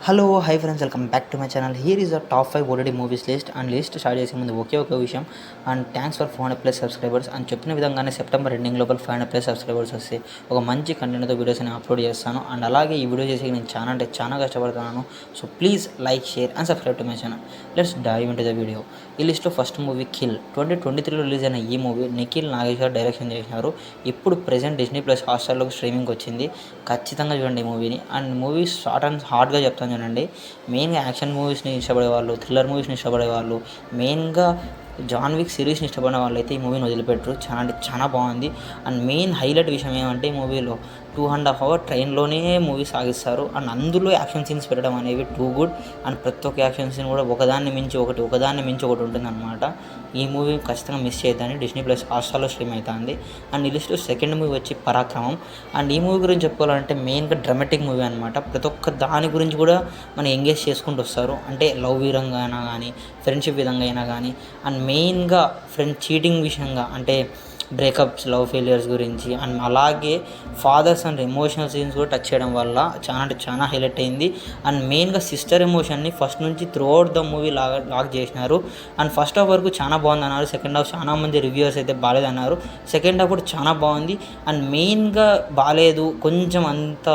Hello hi friends, welcome back to my channel. Here is the top 5 OTT movies list. And list start చేసే ముందు ఒకే విషయం, and thanks for 400+ subscribers. అని చెప్పిన విధంగానే September ending లోపల 500+ subscribers వస్తే ఒక మంచి కంటెంట్తో వీడియోస్ నేను అప్లోడ్ చేస్తాను. అండ్ అలాగే ఈ వీడియో చేసి నేను చాలా కష్టపడుతున్నాను. So please like, share and subscribe to my channel. Let's dive into the video. ఈ లిస్ట్లో ఫస్ట్ మూవీ కిల్. 2023లో రిలీజ్ అయిన ఈ మూవీ నిఖిల్ నాగేశ్వర్ డైరెక్షన్ చేసినారు. ఇప్పుడు ప్రెజెంట్ డిస్నీ+ హాట్‌స్టార్లోకి స్ట్రీమింగ్ వచ్చింది. ఖచ్చితంగా చూడండి ఈ మూవీని. అండ్ మూవీ షార్ట్ అండ్ హార్డ్గా చెప్తాను చూడండి. మెయిన్గా యాక్షన్ మూవీస్ని ఇష్టపడేవాళ్ళు, థ్రిల్లర్ మూవీస్ని ఇష్టపడేవాళ్ళు, మెయిన్గా జాన్ విక్ సిరీస్ని ఇష్టపడిన వాళ్ళు అయితే ఈ మూవీని వదిలిపెట్టరు. చాలా బాగుంది. అండ్ మెయిన్ హైలైట్ విషయం ఏమంటే ఈ మూవీలో 2.5 hours ట్రైన్లోనే మూవీ సాగిస్తారు. అండ్ అందులో యాక్షన్ సీన్స్ పెట్టడం అనేవి టూ గుడ్. అండ్ ప్రతి ఒక్క యాక్షన్ సీన్ కూడా ఒకదాన్ని మించి ఒకటి ఉంటుంది అనమాట. ఈ మూవీ ఖచ్చితంగా మిస్ చేయొద్దని డిస్నీ+ హాట్‌స్టార్లో స్ట్రీమ్ అవుతుంది. అండ్ ఈ లిస్ట్లో సెకండ్ మూవీ వచ్చి పరాక్రమం. అండ్ ఈ మూవీ గురించి చెప్పుకోవాలంటే మెయిన్గా డ్రామాటిక్ మూవీ అనమాట. ప్రతి ఒక్క దాని గురించి కూడా మనం ఎంగేజ్ చేసుకుంటూ వస్తారు. అంటే లవ్ విధంగా అయినా కానీ, ఫ్రెండ్షిప్ విధంగా అయినా కానీ, అండ్ మెయిన్గా ఫ్రెండ్ చీటింగ్ విషయంగా, అంటే బ్రేకప్స్, లవ్ ఫెయిలియర్స్ గురించి, అండ్ అలాగే ఫాదర్స్ అండ్ ఎమోషనల్ సీన్స్ కూడా టచ్ చేయడం వల్ల చాలా హైలైట్ అయింది. అండ్ మెయిన్గా సిస్టర్ ఎమోషన్ని ఫస్ట్ నుంచి throughout the movie lock చేసినారు. అండ్ ఫస్ట్ హాఫ్ వరకు చాలా బాగుంది అన్నారు. సెకండ్ హాఫ్ చాలా మంది రివ్యూవర్స్ అయితే బాగాలేదన్నారు. సెకండ్ హాఫ్ కూడా చాలా బాగుంది. అండ్ మెయిన్గా బాగాలేదు, కొంచెం అంత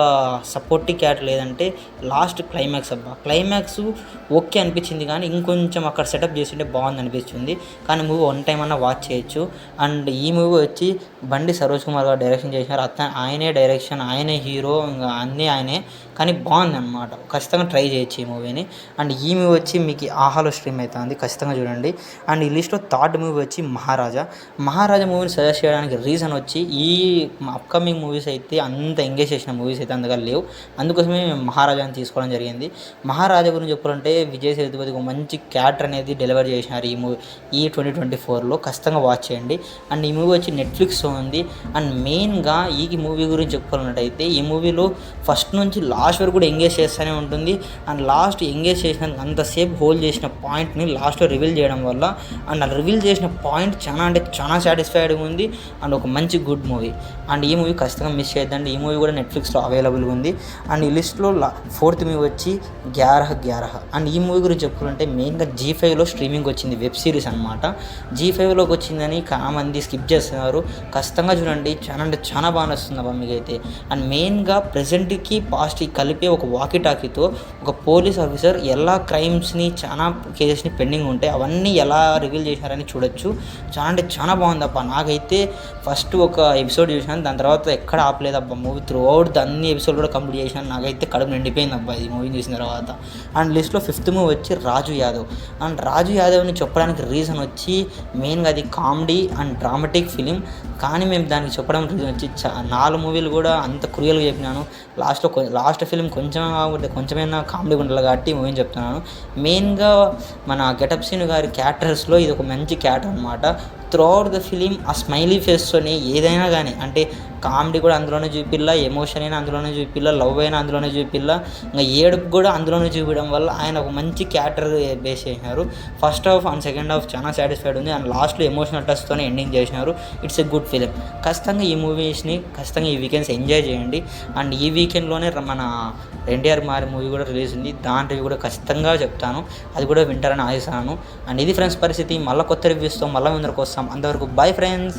సపోర్టివ్ క్యారెక్టర్ లేదంటే లాస్ట్ క్లైమాక్స్ ఓకే అనిపించింది, కానీ ఇంకొంచెం అక్కడ సెటప్ చేస్తుంటే బాగుంది అనిపించింది. కానీ మూవీ వన్ టైం అన్నా వాచ్ చేయొచ్చు. అండ్ ఈ మూవీ వచ్చి బండి సరోజ్ కుమార్ గారు డైరెక్షన్ చేశారు. ఆయనే డైరెక్షన్, ఆయనే హీరో, ఇంకా అన్నీ ఆయనే. కానీ బాగుంది అనమాట. ఖచ్చితంగా ట్రై చేయొచ్చు ఈ మూవీని. అండ్ ఈ మూవీ వచ్చి మీకు ఆహాలో స్ట్రీమ్ అవుతుంది, ఖచ్చితంగా చూడండి. అండ్ ఈ లిస్ట్లో థర్డ్ మూవీ వచ్చి మహారాజా మూవీని సజెస్ట్ చేయడానికి రీజన్ వచ్చి ఈ అప్కమింగ్ మూవీస్ అయితే అంత ఎంగేజ్ చేసిన మూవీస్ అయితే అందుగా లేవు. అందుకోసమే మేము మహారాజాని తీసుకోవడం జరిగింది. మహారాజా గురించి చెప్పాలంటే విజయ్ సేతుపతి ఒక మంచి క్యారెక్టర్ అనేది డెలివర్ చేసినారు ఈ 2024లో. ఖచ్చితంగా వాచ్ చేయండి. అండ్ ఈ మూవీ వచ్చి నెట్ఫ్లిక్స్లో ఉంది. అండ్ మెయిన్గా ఈ మూవీ గురించి చెప్పుకోవాలన్నట్టయితే ఈ మూవీలో ఫస్ట్ నుంచి లాస్ట్ వరకు కూడా ఎంగేజ్ చేస్తూనే ఉంటుంది. అండ్ లాస్ట్ ఎంగేజ్ చేసిన అంతసేపు హోల్డ్ చేసిన పాయింట్ని లాస్ట్లో రివీల్ చేయడం వల్ల, అండ్ రివీల్ చేసిన పాయింట్ చాలా సాటిస్ఫైడ్గా ఉంది. అండ్ ఒక మంచి గుడ్ మూవీ. అండ్ ఈ మూవీ ఖచ్చితంగా మిస్ చేయొద్దండి. ఈ మూవీ కూడా నెట్ఫ్లిక్స్లో అవైలబుల్గా ఉంది. అండ్ ఈ లిస్ట్లో ఫోర్త్ మూవీ వచ్చి గ్యారహ. అండ్ ఈ మూవీ గురించి చెప్పుకుంటే మెయిన్గా G5లో స్ట్రీమింగ్ వచ్చింది, వెబ్ సిరీస్ అనమాట. G5లోకి వచ్చిందని చాలామంది స్కిప్ చేస్తున్నారు. ఖచ్చితంగా చూడండి, చాలా బాగా నచ్చుతుంది అబ్బా మీకైతే. అండ్ మెయిన్గా ప్రజెంట్కి పాస్ట్కి కలిపి ఒక వాకీటాకీతో ఒక పోలీస్ ఆఫీసర్ ఎలా క్రైమ్స్ని, చాలా కేసెస్ని పెండింగ్ ఉంటాయి అవన్నీ ఎలా రివీల్ చేశారని చూడొచ్చు. చాలా బాగుంది అబ్బా. నాకైతే ఫస్ట్ ఒక ఎపిసోడ్ చూసాను, దాని తర్వాత ఎక్కడ ఆపలేదు అబ్బా మూవీ. త్రూ అవుట్ అన్ని ఎపిసోడ్ కూడా కంప్లీట్ చేశాను. నాకైతే కడుపు నిండిపోయింది అబ్బా ఈ మూవీ చూసిన తర్వాత. అండ్ లిస్ట్లో ఫిఫ్త్ మూవీ వచ్చి రాజు యాదవ్. అండ్ రాజు యాదవ్ని చెప్పడానికి రీజన్ వచ్చి మెయిన్గా అది కామెడీ అండ్ డ్రామాటిక్ ఫిలిం. కానీ మేము దానికి చెప్పడం రీజన్ వచ్చి 4 మూవీలు కూడా అంత క్రూయల్గా చెప్పినాను. లాస్ట్ ఫిలిం కొంచెమైనా కామెడీ ఉండాలి కాబట్టి మూవీని చెప్తున్నాను. మెయిన్గా మన గెటప్ సీన్ గారి క్యారెక్టర్స్లో ఇది ఒక మంచి క్యారెక్టర్ అనమాట. త్రూ అవుట్ ద ఫిలిం ఆ స్మైలీ ఫేస్తోనే ఏదైనా కానీ, అంటే కామెడీ కూడా అందులోనే చూపిల్ల, ఎమోషన్ అయినా అందులోనే చూపిల్ల, లవ్ అయినా అందులోనే చూపిల్ల, ఇంకా ఏడుపు కూడా అందులోనే చూపించడం వల్ల ఆయన ఒక మంచి క్యారెక్టర్ బేస్ చేసినారు. First half and second half చాలా సాటిస్ఫైడ్ ఉంది. అండ్ లాస్ట్లో ఎమోషనల్ టచ్తోనే ఎండింగ్ చేసినారు. It's a good film. ఖచ్చితంగా ఈ మూవీస్ని ఈ వీకెండ్స్ ఎంజాయ్ చేయండి. అండ్ ఈ వీకెండ్లోనే మన ఎన్టీఆర్ మారి మూవీ కూడా రిలీజ్ ఉంది. దాని రివ్యూ కూడా ఖచ్చితంగా చెప్తాను, అది కూడా వింటారని ఆశిస్తున్నాను. అండ్ ఇది ఫ్రెండ్స్ పరిస్థితి. మళ్ళీ కొత్త రివ్యూస్తో మళ్ళీ ముందరకు వస్తాం. అంతవరకు బై ఫ్రెండ్స్.